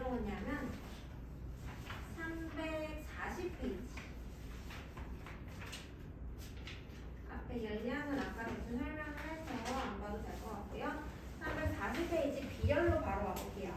뭐냐면 340페이지. 앞에 열량은 아까 대충 설명을 해서 안 봐도 될 것 같고요. 340페이지 B열로 바로 와볼게요.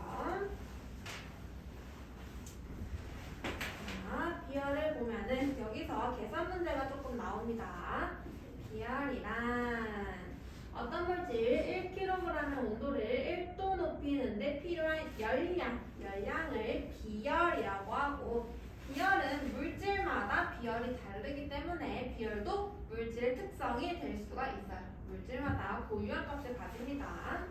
자, B열을 보면은 여기서 계산 문제가 조금 나옵니다. B열이란 어떤 물질 1kg의 온도를 1도 높이는데 필요한 열량을 B열이라고 하고, B열은 물질마다 B열이 다르기 때문에 B열도 물질 특성이 될 수가 있어요. 물질마다 고유한 값을 가집니다.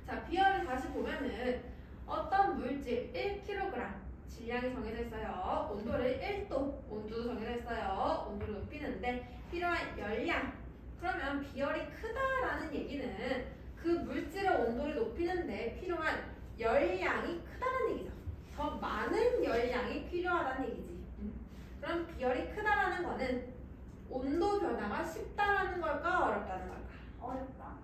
자, B열을 다시 보면은 어떤 물질 1kg 질량이 정해져 있어요. 온도를 1도, 온도도 정해져 있어요. 온도를 높이는데 필요한 열량. 그러면 B열이 크다라는 얘기는 그 물질의 온도를 높이는데 필요한 열량이 크다는 얘기죠. 더 많은 열량이 필요하다는 얘기지. 그럼 B열이 크다라는 거는 온도 변화가 쉽다라는 걸까, 어렵다는 걸까? 어렵다.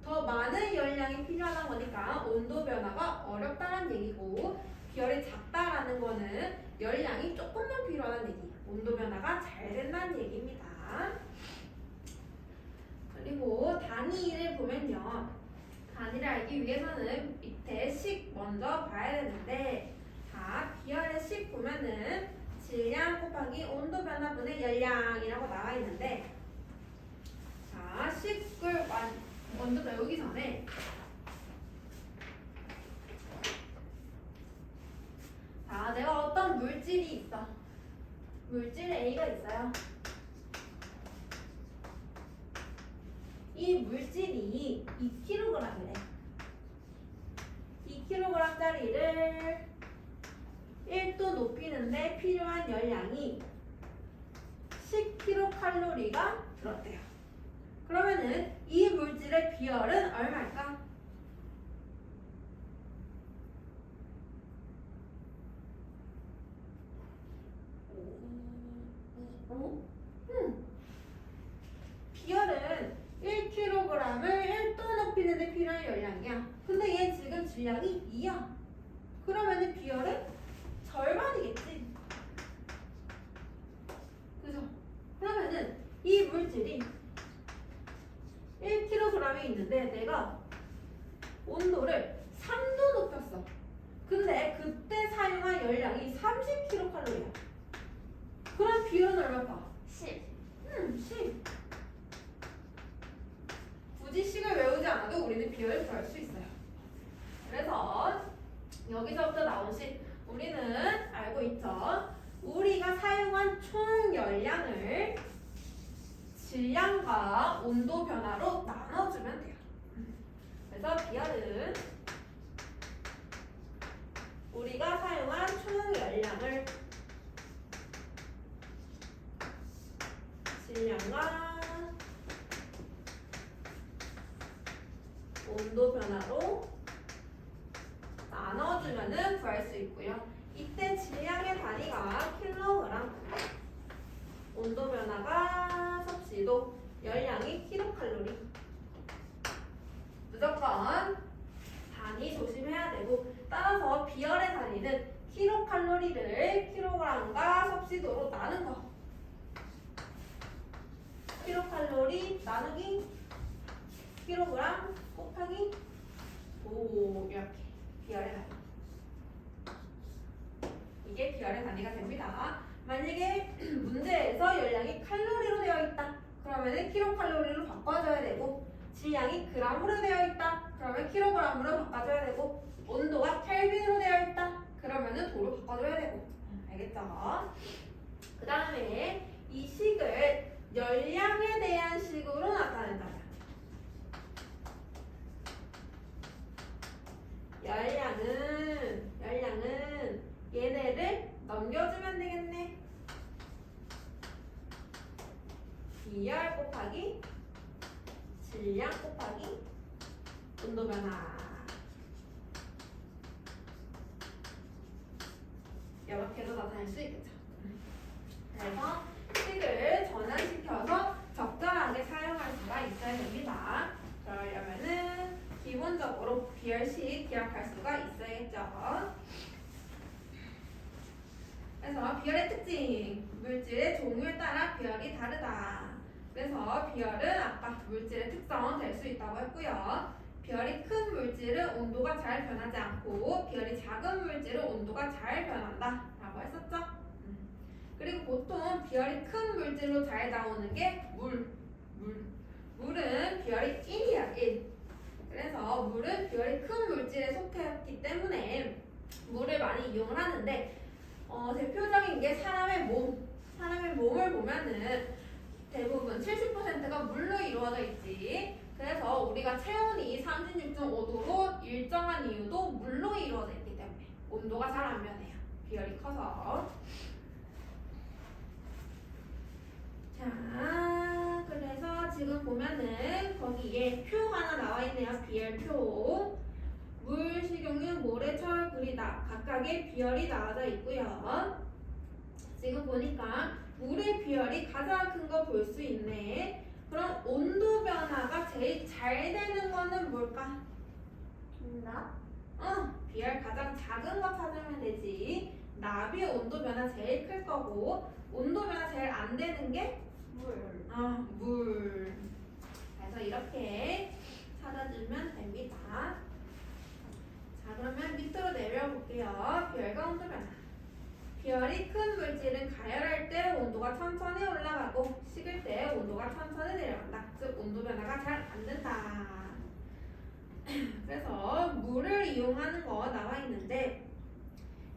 더 많은 열량이 필요하다는 거니까 온도 변화가 어렵다는 얘기고, B열이 작다라는 거는 열량이 조금만 필요하다는 얘기. 온도 변화가 잘 된다는 얘기입니다. 그리고 단위를 보면요. 단위를 알기 위해서는 밑에 식 먼저 봐야 되는데, 자, B열의 식 보면은 질량 곱하기 온도 변화분의 열량이라고 나와 있는데, 자, 식을 먼저 배우기 전에 자, 내가 어떤 물질이 있어. 물질 A가 있어요. 이 물질이 2kg이래. 2kg짜리를 1도 높이는데 필요한 열량이 10kcal가 들었대요. 그러면은 이 물질의 비열은 얼마일까? 비열은 1kg을 1도 높이는데 필요한 열량이야. 근데 얘 지금 질량이 2야. 그러면은 비열은 절반이겠지. 그죠? 그러면은 이 물질이 1kg이 있는데 내가 온도를 3도 높였어. 근데 그때 사용한 열량이 30kcal야. 그럼 비열은 얼마일까? 10. 10. 굳이 식을 외우지 않아도 우리는 비열을 구할 수 있어요. 그래서 여기서부터 나온 식 우리는 알고 있죠. 우리가 사용한 총 열량을 질량과 온도 변화로 나눠주면 돼요. 그래서 비열은 우리가 사용한 총 열량을 질량과 온도 변화로 나눠주면은 구할 수 있고요. 이때 질량의 단위가 킬로그램, 온도 변화가 섭씨도, 열량이 킬로칼로리. 무조건 단위 조심해야 되고, 따라서 비열의 단위는 킬로칼로리를 킬로그램과 섭씨도로 나눈 거. 킬로칼로리 나누기 킬로그램 곱하기 5 이렇게 비열의 단위. 이게 비열의 단위가 됩니다. 만약에 문제에서 열량이 칼로리로 되어 있다. 그러면은 킬로칼로리로 바꿔줘야 되고, 질량이 그램으로 되어 있다. 그러면 킬로그램으로 바꿔줘야 되고, 온도가 켈빈으로 되어 있다. 그러면은 도로 바꿔줘야 되고. 알겠죠? 그 다음에 이 식을 열량에 대한 식으로 나타낸다. 열량은 얘네를 넘겨주면 되겠네. 비열 곱하기 질량 곱하기 온도 변화. 이렇게도 나타낼 수 있겠죠. 그래서 식을 전환시켜서 적절하게 사용할 수가 있어야 됩니다. 그러려면은 기본적으로 비열식 기억할 수가 있어야겠죠. 비열의 특징. 물질의 종류에 따라 비열이 다르다. 그래서 비열은 아까 물질의 특성 될 수 있다고 했고요. 비열이 큰 물질은 온도가 잘 변하지 않고 비열이 작은 물질은 온도가 잘 변한다 라고 했었죠. 그리고 보통 비열이 큰 물질로 잘 나오는 게 물은 비열이 1이야 1. 그래서 물은 비열이 큰 물질에 속했기 때문에 물을 많이 이용을 하는데 대표적인 게 사람의 몸을 보면은 대부분 70%가 물로 이루어져 있지. 그래서 우리가 체온이 36.5도로 일정한 이유도 물로 이루어져 있기 때문에 온도가 잘 안 변해요. 비열이 커서. 자, 그래서 지금 보면은 거기에 표 하나 나와 있네요. 비열표. 물, 식용유, 모래, 철, 구리다 각각의 비열이 나와져 있고요. 지금 보니까 물의 비열이 가장 큰 거 볼 수 있네. 그럼 온도 변화가 제일 잘 되는 거는 뭘까? 납? 비열 가장 작은 거 찾으면 되지. 납이 온도 변화 제일 클 거고 온도 변화 제일 안 되는 게 물. 그래서 이렇게 찾아주면 됩니다. 자, 그러면 밑으로 내려볼게요. 비열과 온도 변화. 비열이 큰 물질은 가열할 때 온도가 천천히 올라가고 식을 때 온도가 천천히 내려간다. 즉 온도 변화가 잘 안 된다. 그래서 물을 이용하는 거 나와 있는데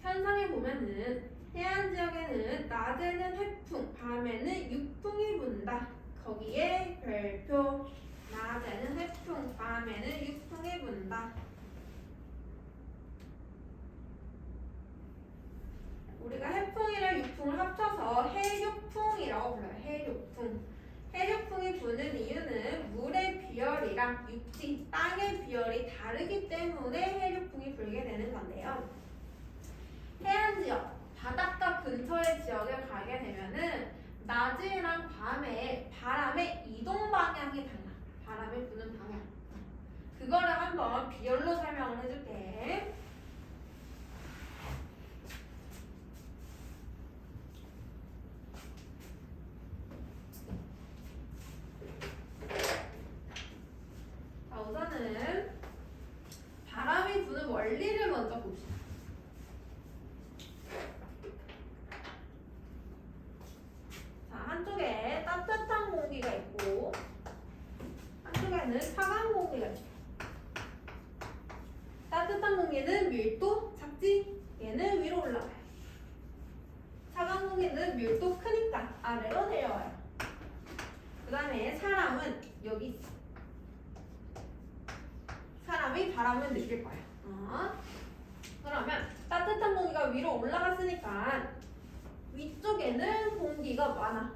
현상에 보면은 해안 지역에는 낮에는 해풍, 밤에는 육풍이 분다. 거기에 별표. 낮에는 해풍, 밤에는 육풍이 분다. 우리가 해풍이랑 육풍을 합쳐서 해육풍이라고 불러요. 해육풍. 해육풍이 부는 이유는 물의 비열이랑 육지, 땅의 비열이 다르기 때문에 해육풍이 불게 되는 건데요. 해안 지역, 바닷가 근처의 지역에 가게 되면은 낮이랑 밤에 바람의 이동 방향이 달라. 바람이 부는 방향. 그거를 한번 비열로 설명을 해줄게. 자, 우선은 바람이 부는 원리를 먼저 봅시다. 자, 한쪽에 따뜻한 공기가 있고 한쪽에는 차가운 공기가 있어. 따뜻한 공기는 밀도 작지? 얘는 위로 올라가요. 차가운 공기는 밀도 크니까 아래로 내려와요. 그 다음에 사람은 여기 있어. 사람이 바람을 느낄 거예요. 그러면 따뜻한 공기가 위로 올라갔으니까 위쪽에는 공기가 많아.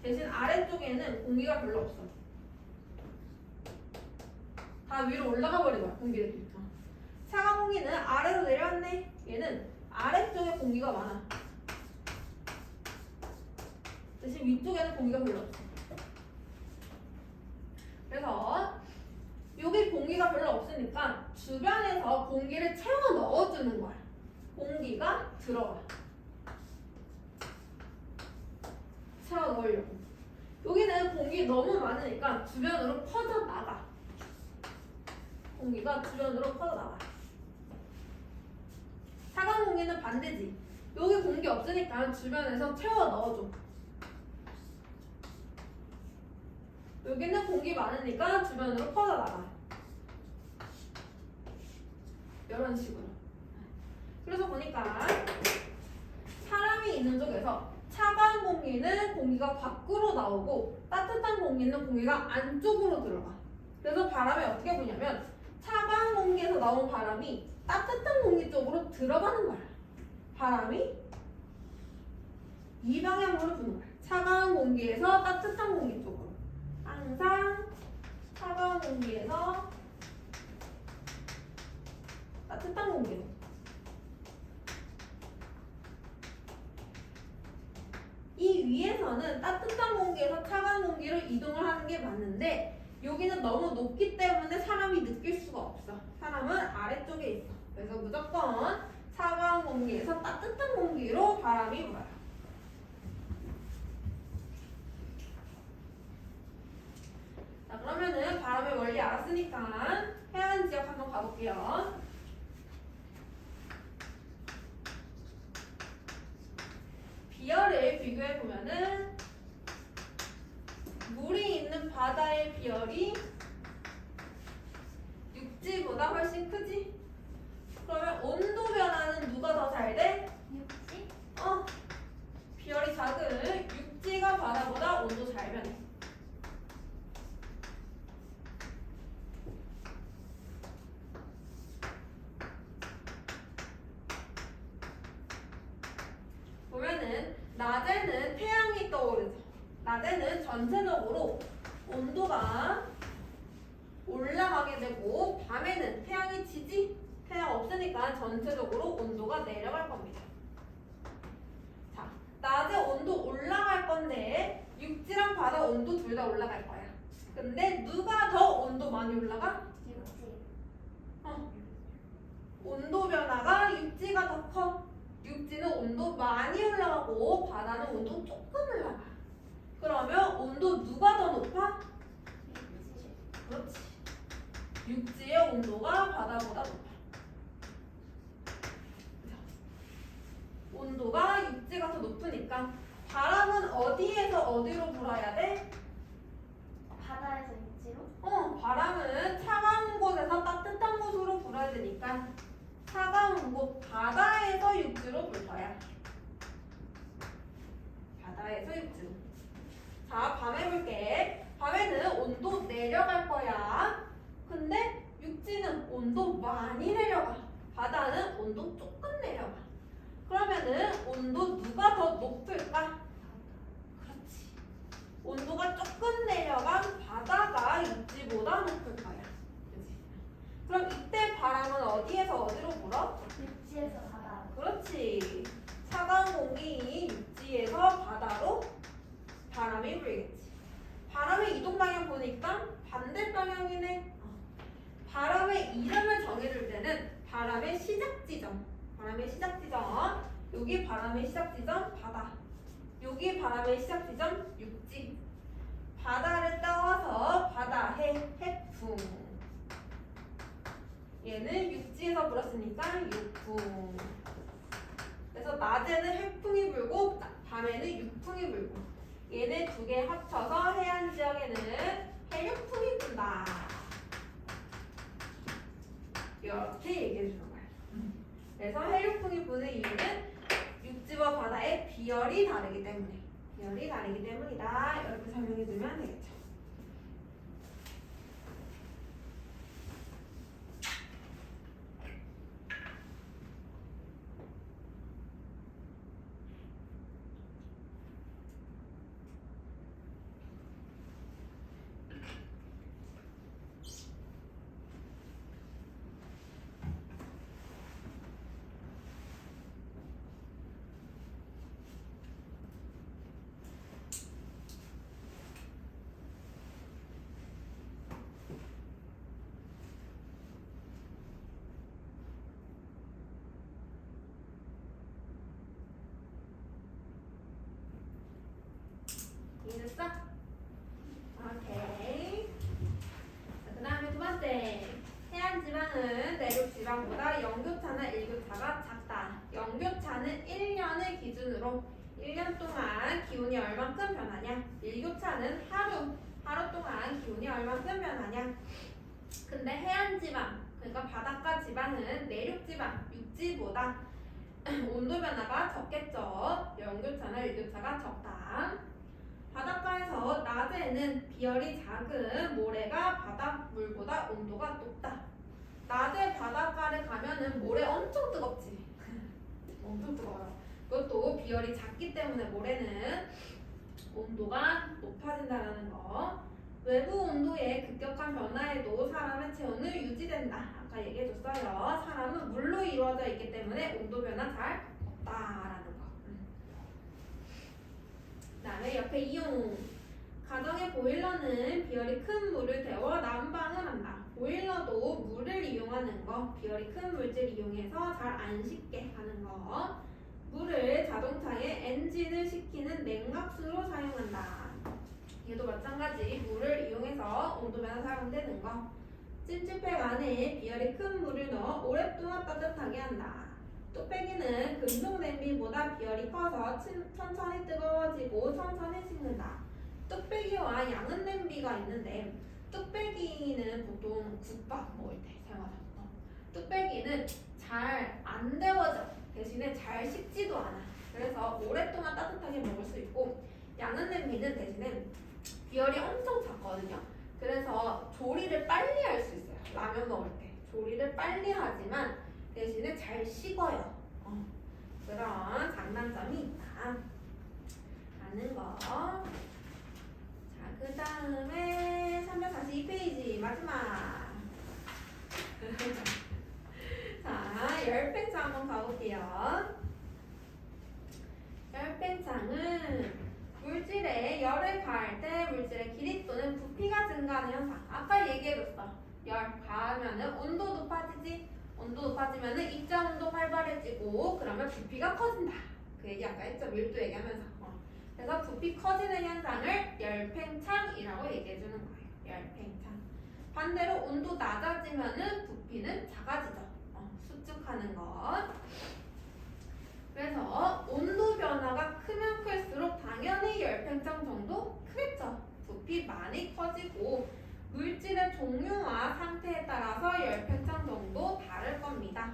대신 아래쪽에는 공기가 별로 없어. 다 위로 올라가 버린 거야, 공기들이. 차가운 공기는 아래로 내려왔네. 얘는 아래쪽에 공기가 많아. 대신 위쪽에는 공기가 별로 없어. 그래서 여기 공기가 별로 없으니까 주변에서 공기를 채워 넣어주는 거야. 공기가 들어가. 채워 넣으려고. 여기는 공기 너무 많으니까 주변으로 퍼져 나가. 공기가 주변으로 퍼져 나가. 차가운 공기는 반대지. 여기 공기 없으니까 주변에서 채워 넣어줘. 여기는 공기 많으니까 주변으로 퍼져 나가. 이런 식으로. 그래서 보니까 사람이 있는 쪽에서 차가운 공기는 공기가 밖으로 나오고 따뜻한 공기는 공기가 안쪽으로 들어가. 그래서 바람이 어떻게 부냐면 차가운 공기에서 나온 바람이 따뜻한 공기 쪽으로 들어가는 거야. 바람이 이 방향으로 부는 거야. 차가운 공기에서 따뜻한 공기 쪽으로. 항상 차가운 공기에서 따뜻한 공기로. 이 위에서는 따뜻한 공기에서 차가운 공기로 이동을 하는 게 맞는데 여기는 너무 높기 때문에 사람이 느낄 수가 없어. 사람은 아래쪽에 있어. 그래서 무조건 차가운 차가운 공기에서 따뜻한 공기로 바람이 불어요. 자, 그러면은 바람의 원리 알았으니까 해안 지역 한번 가볼게요. 비열을 비교해 보면은 물이 있는 바다의 비열이 육지보다 훨씬 크지? 그러면 온도 변화는 누가 더 잘 돼? 육지? 비열이 작은 육지가 바다보다 온도 잘 변해. 보면은 낮에는 태양이 떠오르죠. 낮에는 전체적으로 온도가 올라가게 되고 밤에는 태양이 지지? 태양 없으니까 전체적으로 온도가 내려갈 겁니다. 자, 낮에 온도 올라갈 건데 육지랑 바다 온도 둘 다 올라갈 거야. 근데 누가 더 온도 많이 올라가? 육지. 온도 변화가 육지가 더 커. 육지는 온도 많이 올라가고 바다는 온도 조금 올라가. 그러면 온도 누가 더 높아? 육지. 그렇지. 육지의 온도가 바다보다 높아. 온도가 육지가 더 높으니까 바람은 어디에서 어디로 불어야 돼? 바다에서 육지로? 바람은 차가운 곳에서 따뜻한 곳으로 불어야 되니까 차가운 곳 바다에서 육지로 불 거야. 바다에서 육지로. 자, 밤 해볼게. 밤에는 온도 내려갈 거야. 근데 육지는 온도 많이 내려가. 바다는 온도 조금 내려가. 그러면은 온도 누가 더 높을까? 그렇지. 온도가 조금 내려간 바다가 육지보다 높을 거야. 그치? 그럼 이때 바람은 어디에서 어디로 불어? 육지에서 바다. 그렇지. 차가운 공기 육지에서 바다로 바람이 불겠지. 바람의 이동 방향 보니까 반대 방향이네. 바람의 이름을 정해줄 때는 바람의 시작 지점. 바람의 시작 지점. 여기 바람의 시작 지점 바다. 여기 바람의 시작 지점 육지. 바다를 따와서 바다 해풍. 얘는 육지에서 불었으니까 육풍. 그래서 낮에는 해풍이 불고 밤에는 육풍이 불고. 얘네 두 개 합쳐서 해안 지역에는 해육풍이 분다. 이렇게 얘기해 주는 거야. 그래서 해육풍이 부는 이유는 육지와 바다의 비열이 다르기 때문에. 비열이 다르기 때문이다. 이렇게 설명해 주면 되겠죠. 이해됐어? 오케이. 그 다음에 두 번째. 해안 지방은 내륙 지방보다 영교차나 일교차가 작다. 영교차는 1년을 기준으로 1년 동안 기온이 얼만큼 변하냐. 일교차는 하루 동안 기온이 얼만큼 변하냐. 근데 해안 지방, 그러니까 바닷가 지방은 내륙 지방, 육지보다 온도 변화가 적겠죠. 영교차나 일교차가 적다. 바닷가에서 낮에는 비열이 작은 모래가 바닷물보다 온도가 높다. 낮에 바닷가를 가면은 모래 엄청 뜨겁지. 엄청 뜨거워요. 그것도 비열이 작기 때문에 모래는 온도가 높아진다는 거. 외부 온도의 급격한 변화에도 사람의 체온은 유지된다. 아까 얘기해줬어요. 사람은 물로 이루어져 있기 때문에 온도 변화 잘 없다라는 거. 그 다음에 옆에 이용. 가정의 보일러는 비열이 큰 물을 데워 난방을 한다. 보일러도 물을 이용하는 거, 비열이 큰 물질 이용해서 잘 안 식게 하는 거. 물을 자동차의 엔진을 식히는 냉각수로 사용한다. 얘도 마찬가지 물을 이용해서 온도 변화 사용되는 거. 찜질팩 안에 비열이 큰 물을 넣어 오랫동안 따뜻하게 한다. 뚝배기는 금속 냄비보다 비열이 커서 천천히 뜨거워지고 천천히 식는다. 뚝배기와 양은 냄비가 있는데 뚝배기는 보통 국밥 먹을 때 사용하죠. 뚝배기는 잘 안 데워져. 대신에 잘 식지도 않아. 그래서 오랫동안 따뜻하게 먹을 수 있고 양은 냄비는 대신에 비열이 엄청 작거든요. 그래서 조리를 빨리 할 수 있어요. 라면 먹을 때 조리를 빨리 하지만 대신에 잘 식어요. 그런 장단점이 있다. 라는 거. 자, 그 다음에 342페이지 마지막. 자, 열팽창 한번 가볼게요. 열팽창은 물질에 열을 가할 때 물질의 길이 또는 부피가 증가하는 현상. 아까 얘기해줬어. 열 가하면은 온도 높아지지. 온도 높아지면은 입자 온도 활발해지고 그러면 부피가 커진다. 그 얘기 아까 했죠. 밀도 얘기하면서. 그래서 부피 커지는 현상을 열팽창이라고 얘기해주는 거예요. 열팽창. 반대로 온도 낮아지면은 부피는 작아지죠. 수축하는 것. 그래서 온도 변화가 크면 클수록 당연히 열팽창 정도 크겠죠. 부피 많이 커지고 물질의 종류와 상태에 따라서 열팽창 정도 다를 겁니다.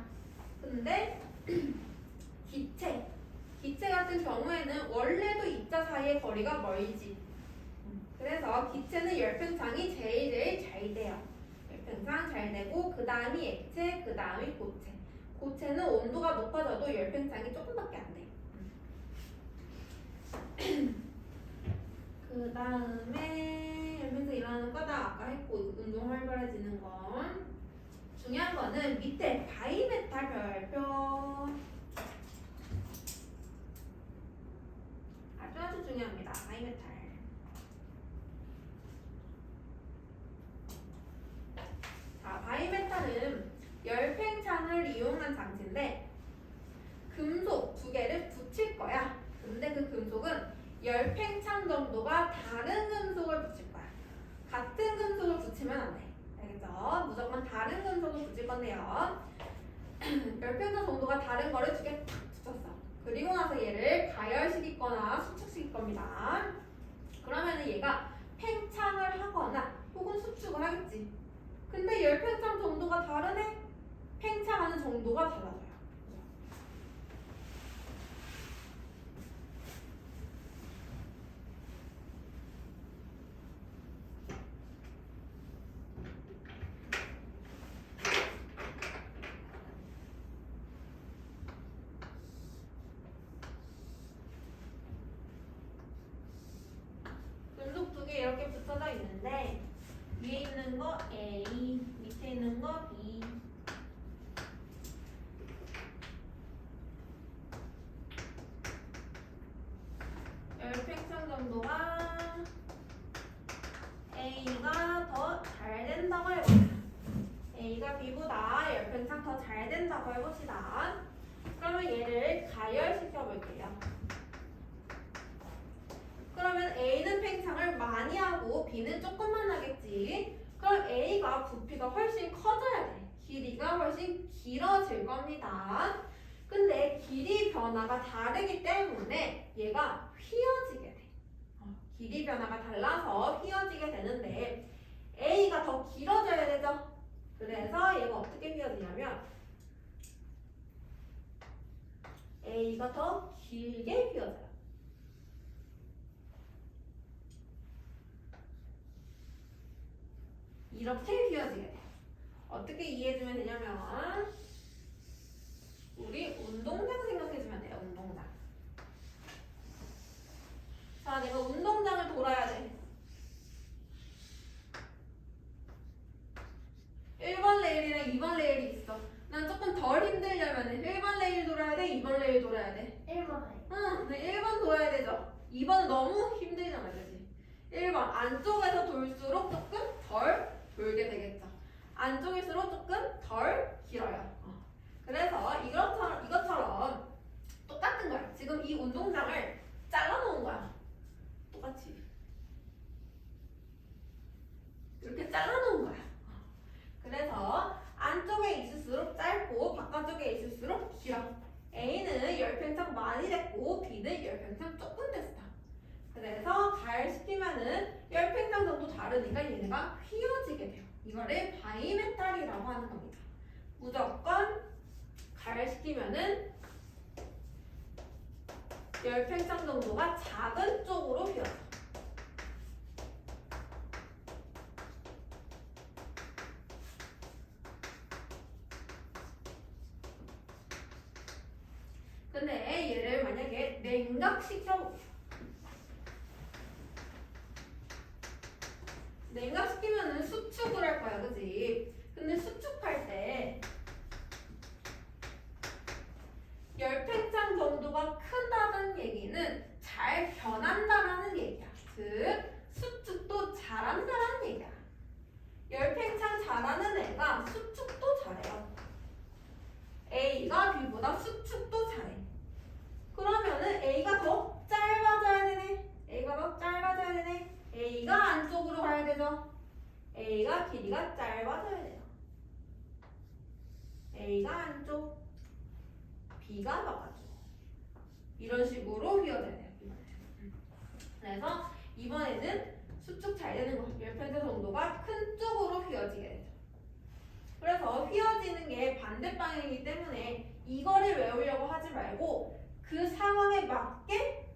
근데 기체 같은 경우에는 원래도 입자 사이의 거리가 멀지. 그래서 기체는 열팽창이 제일 잘 돼요. 열팽창 잘 되고 그 다음이 액체, 그 다음이 고체. 고체는 온도가 높아져도 열팽창이 조금밖에 안 돼. 그 다음에 열팽창 일어나는 거다 아까 했고 운동 활발해지는 건 중요한 거는 밑에 바이메탈 별표 아주 중요합니다. 바이메탈. 자, 바이메탈은 열팽창을 이용한 장치인데 금속 두 개를 붙일 거야. 근데 그 금속은 열팽창 정도가 다른 금속을 붙일 거야. 같은 금속을 붙이면 안 돼. 알겠죠? 무조건 다른 금속을 붙일 건데요. 열팽창 정도가 다른 거를 두 개 탁 붙였어. 그리고 나서 얘를 가열시키거나 수축시킬 겁니다. 그러면은 얘가 팽창을 하거나 혹은 수축을 하겠지. 근데 열팽창 정도가 다르네? 팽창하는 정도가 달라져요. 금속 두 개 이렇게 붙어져 있는데 위에 있는 거 A, 밑에 있는 거 B. 열팽창 정도가 A가 더 잘 된다고 해봅시다. A가 B보다 열팽창 더 잘 된다고 해봅시다. 그러면 얘를 가열시켜 볼게요. 그러면 A는 팽창을 많이 하고 B는 조금만 하겠지. 그럼 A가 부피가 훨씬 커져야 돼. 길이가 훨씬 길어질 겁니다. 근데 길이 변화가 다르기 때문에 얘가 휘어지게 돼. 길이 변화가 달라서 휘어지게 되는데 A가 더 길어져야 되죠. 그래서 얘가 어떻게 휘어지냐면 A가 더 길게 휘어져요. 이렇게 휘어지게 돼요. 어떻게 이해해주면 되냐면 우리 운동장 생각해주면 돼요. 운동장. 자, 내가 운동장을 돌아야 돼. 1번 레일이랑 2번 레일이 있어. 난 조금 덜 힘들려면 1번 레일 돌아야 돼? 2번 레일 돌아야 돼? 1번에. 응, 1번 돌아야 되죠. 2번은 너무 힘들잖아, 그지? 1번 안쪽에서 돌수록 조금 덜 돌게 되겠죠. 안쪽일수록 조금 덜 길어요. 그래서 이것처럼 똑같은 거야. 지금 이 운동장을 잘라놓은 거야. 똑같이 이렇게 잘라놓은 거야. 그래서 안쪽에 있을수록 짧고 바깥쪽에 있을수록 길어. A는 열팽창 많이 됐고 B는 열팽창 조금 됐어. 그래서 가열시키면은 열팽창 정도 다르니까 얘네가 휘어지게 돼요. 이거를 바이메탈이라고 하는 겁니다. 무조건 가열시키면은 열팽창 정도가 작은 쪽으로 휘어져. 근데 얘를 만약에 냉각시켜볼게요. 냉각시키면은 수축을 할 거야, 그지? 근데 수축할 때 열팽창 정도가 크다는 얘기는 잘 변한다라는 얘기야. 즉, 수축도 잘한다라는 얘기야. 열팽창 잘하는 애가 수축도 잘해요. A가 B보다 수축도 잘해. 그러면은 A가 더 짧아져야 되네. A가 더 짧아져야 되네. A가 안쪽으로 가야 되죠. A가 길이가 짧아져야 돼요. A가 안쪽, B가 바깥쪽. 이런 식으로 휘어져야 돼요. 그래서 이번에는 수축 잘 되는 거, 열팽창 정도가 큰 쪽으로 휘어지게 되죠. 그래서 휘어지는 게 반대 방향이기 때문에 이거를 외우려고 하지 말고 그 상황에 맞게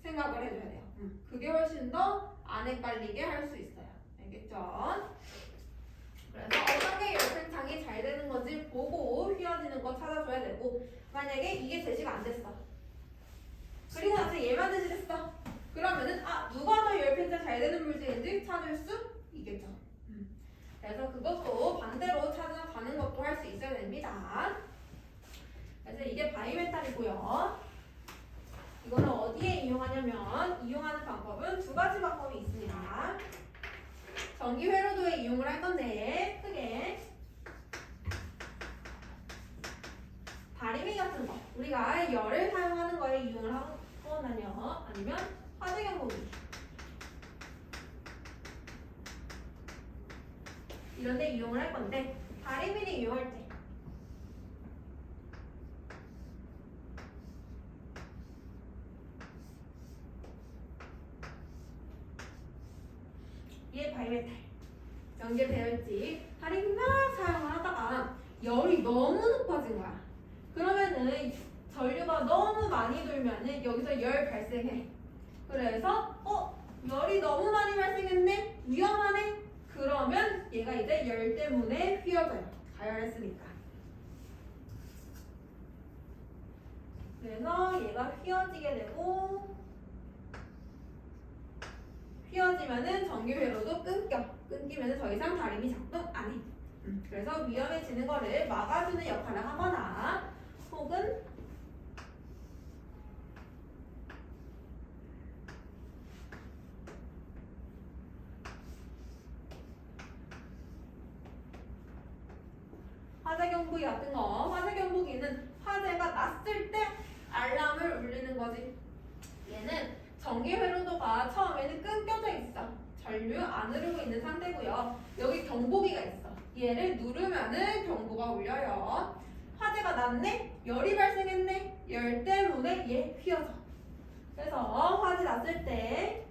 생각을 해줘야 돼요. 그게 훨씬 더 안 헷갈리게 할 수 있어요. 알겠죠? 그래서 어떤 게 열팽창이 잘 되는 건지 보고 휘어지는 거 찾아줘야 되고, 만약에 이게 제시가 안 됐어. 그리고 나서 얘만 제시됐어. 그러면은 누가 더 열팽창 잘 되는 물질인지 찾을 수 있겠죠. 그래서 그것도 반대로 찾아가는 것도 할 수 있어야 됩니다. 그래서 이게 바이메탈이고요. 이거는 어디에 이용하냐면 이용하는 방법은 두 가지 방법이 있습니다. 전기 회로도에 이용을 할 건데 크게 다리미 같은 거 우리가 열을 사용하는 거에 이용을 하거나요, 아니면 화재 경보기 이런 데 이용을 할 건데, 다리미를 이용할 때 얘 바이메탈 연결되어 있지. 다리미만 사용을 하다가 열이 너무 높아진 거야. 그러면은 전류가 너무 많이 돌면은 여기서 열 발생해. 그래서 열이 너무 많이 발생했네? 위험하네? 그러면 얘가 이제 열 때문에 휘어져요. 가열했으니까. 그래서 얘가 휘어지게 되고, 휘어지면은 전기 회로도 끊기면은 더 이상 다림이 작동 안 해. 그래서 위험해지는 거를 막아주는 역할을 하거나, 혹은 화재 경보기 같은 거. 화재 경보기는 화재가 났을 때 알람을 울리는 거지. 얘는 전기 회로도가 처음에는 끊겨져 있어. 전류 안 흐르고 있는 상태고요. 여기 경보기가 있어. 얘를 누르면은 경보가 울려요. 화재가 났네? 열이 발생했네? 열 때문에 얘 휘어져. 그래서 화재 났을 때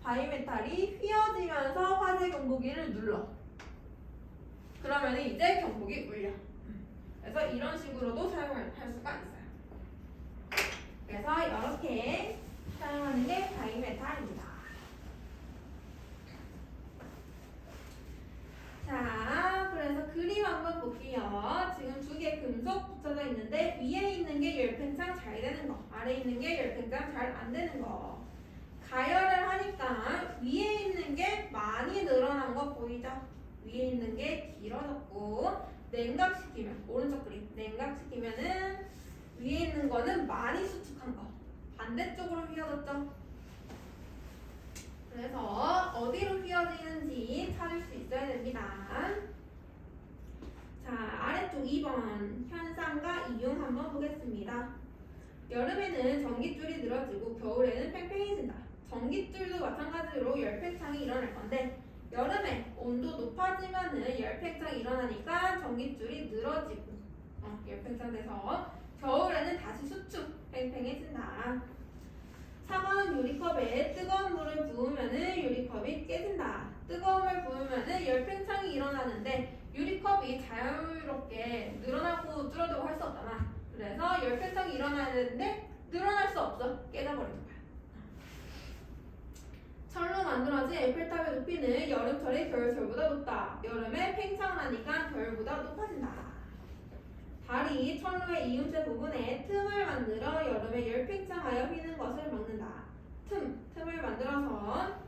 바이메탈이 휘어지면서 화재 경보기를 눌러. 그러면 이제 경보기 울려. 그래서 이런 식으로도 사용할 수가 있어요. 그래서 이렇게 사용하는 게 바이메탈입니다. 자, 그래서 그림 한번 볼게요. 지금 두 개 금속 붙여져 있는데 위에 있는 게 열팽창 잘 되는 거, 아래 있는 게 열팽창 잘 안 되는 거. 가열을 하니까 위에 있는 게 많이 늘어난 거 보이죠? 위에 있는 게 길어졌고, 냉각시키면 오른쪽 그림 냉각시키면은 위에 있는 거는 많이 수축한 거, 반대쪽으로 휘어졌죠? 그래서 어디로 휘어지는지 찾을 수 있어야 됩니다. 자, 아래쪽 2번 현상과 이용 한번 보겠습니다. 여름에는 전깃줄이 늘어지고 겨울에는 팽팽해진다. 전깃줄도 마찬가지로 열팽창이 일어날 건데 여름에 온도 높아지면은 열팽창이 일어나니까 전깃줄이 늘어지고 열팽창 돼서 겨울에는 다시 수축 팽팽해진다. 사과는 유리컵에 뜨거운 물을 부으면은 유리컵이 깨진다. 뜨거운 물 부으면은 열팽창이 일어나는데 유리컵이 자유롭게 늘어나고 줄어들고 할 수 없잖아. 그래서 열팽창이 일어나야 되는데 늘어날 수 없어. 깨져버리는 거야. 철로 만들어진 에펠탑의 높이는 여름철에 겨울철보다 높다. 여름에 팽창을 하니까 겨울보다 높아진다. 달이 철로의 이음새 부분에 틈을 만들어 여름에 열팽창하여 휘는 것을 막는다. 틈을 만들어서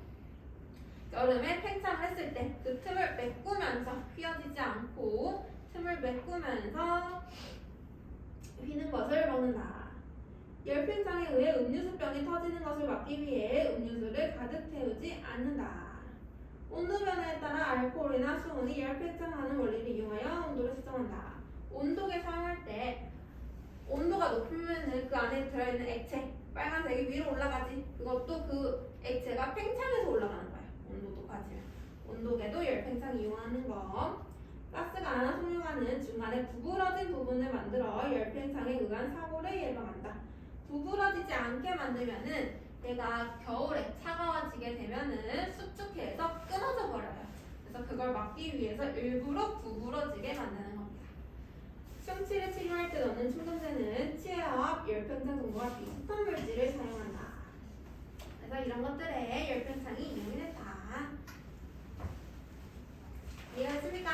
여름에 팽창을 했을 때 그 틈을 메꾸면서 휘어지지 않고 틈을 메꾸면서 휘는 것을 막는다. 열팽창에 의해 음료수병이 터지는 것을 막기 위해 음료수를 가득 태우지 않는다. 온도 변화에 따라 알코올이나 수온이 열팽창하는 원리를 이용하여 온도를 측정한다. 온도계 사용할 때 온도가 높으면 그 안에 들어있는 액체 빨간색이 위로 올라가지. 그것도 그 액체가 팽창해서 올라가는 거야. 온도 높아지면. 온도계도 열팽창 이용하는 거. 가스가나 석유가는 중간에 구부러진 부분을 만들어 열팽창에 의한 사고를 예방한다. 구부러지지 않게 만들면은 얘가 겨울에 차가워지게 되면은 수축해서 끊어져 버려요. 그래서 그걸 막기 위해서 일부러 구부러지게 만드는 겁니다. 충치를 치료할 때 넣는 충전재는 치아와 열팽창 정도가 비슷한 물질을 사용한다. 그래서 이런 것들에 열팽창이 이용이 됐다. 이해했습니까?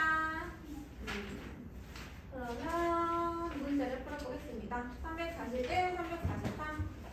그러면 문제를 풀어보겠습니다. 341, 343.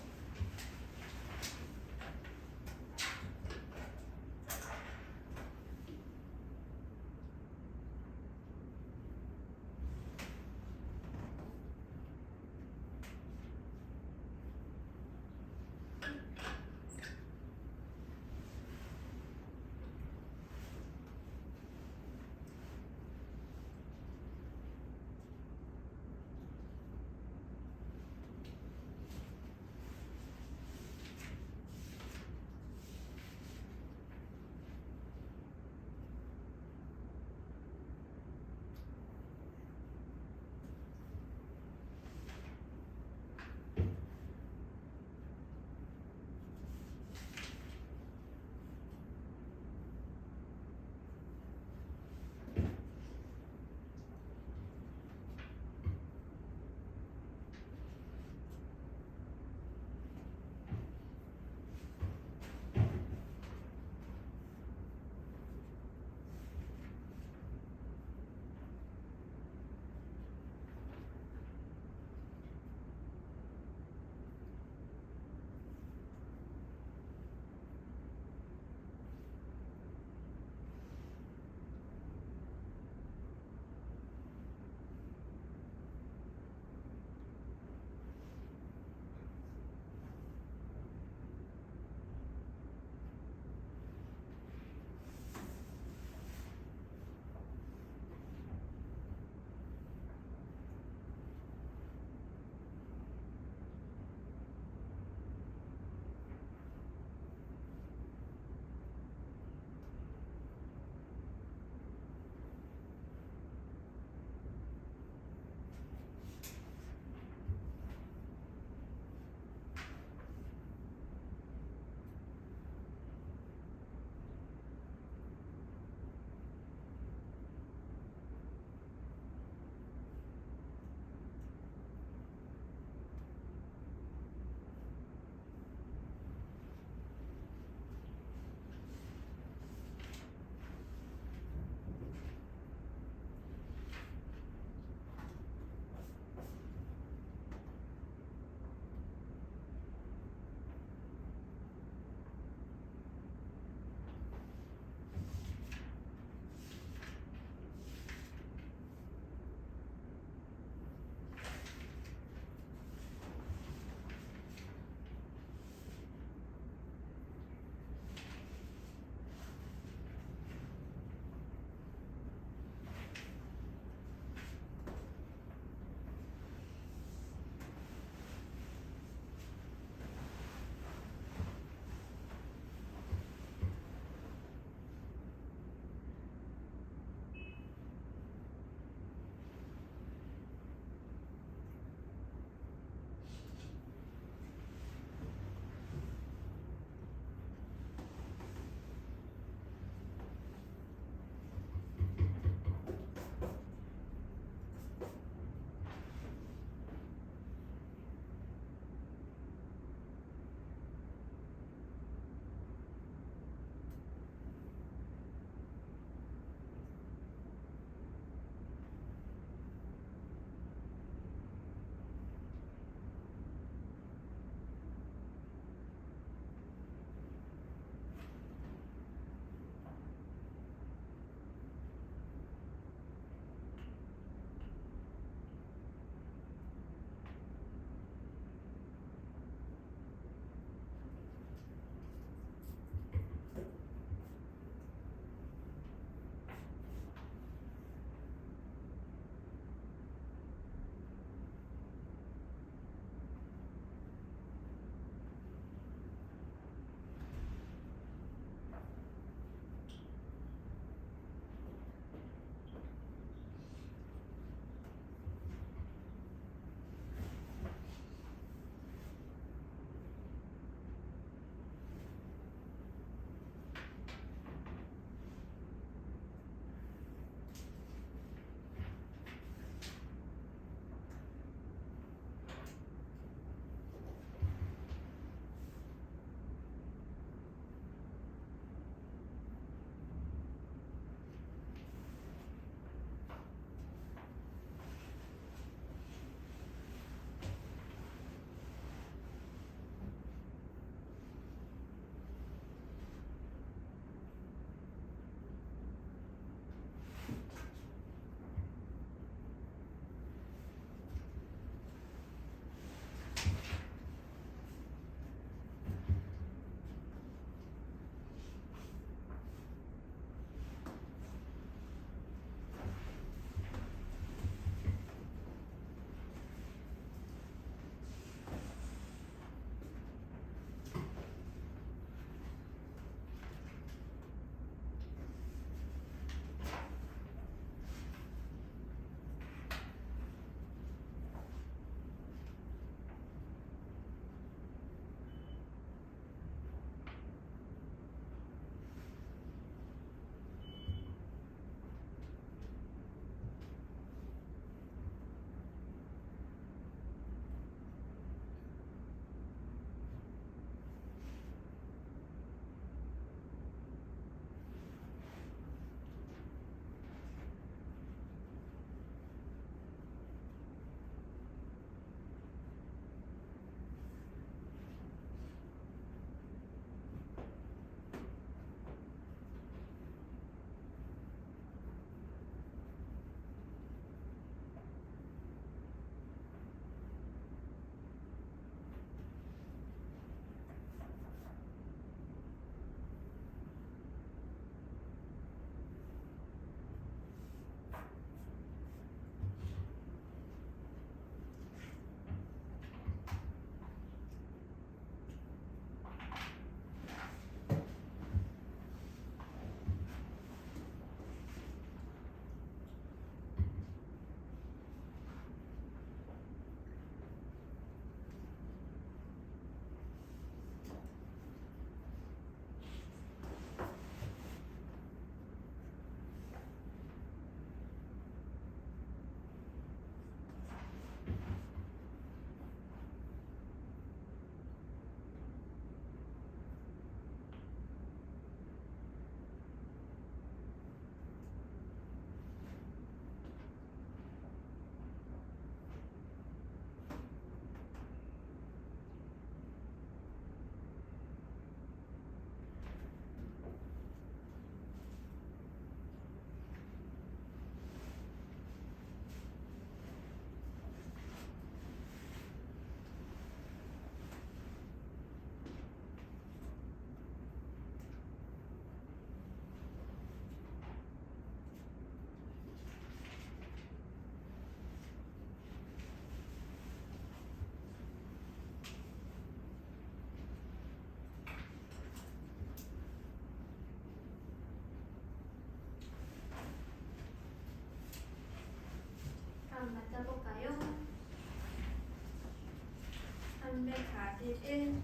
341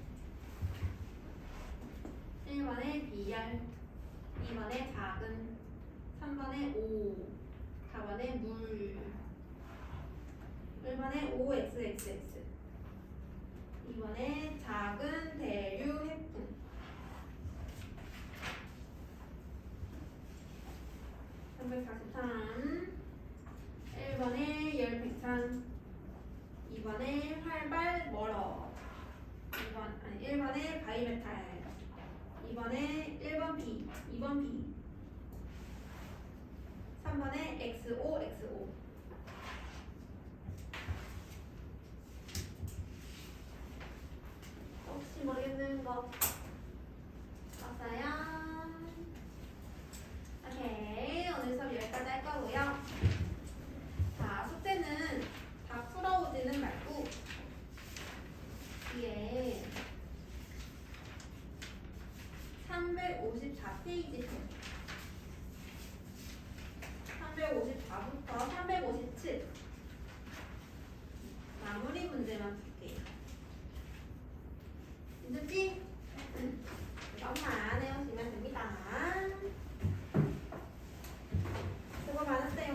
1번에 B열 2번에 작은 3번에 O 4번에 물 1번에 OXXX 2번에 작은 대류 해풍 343 1번에 열팽창 2번에 활발 멀어 1번에 바이메탈 2번에 1번 B 2번 B 3번에 XOXO 혹시 모르겠는 거 없어요? 오케이, 오늘 수업 여기까지 할 거고요. 자, 숙제는 다 풀어오지는 말고 뒤에 354페이지 354부터 357 마무리 문제만 볼게요. 괜찮지? 이것만 해오시면 됩니다. 수고 많았어요.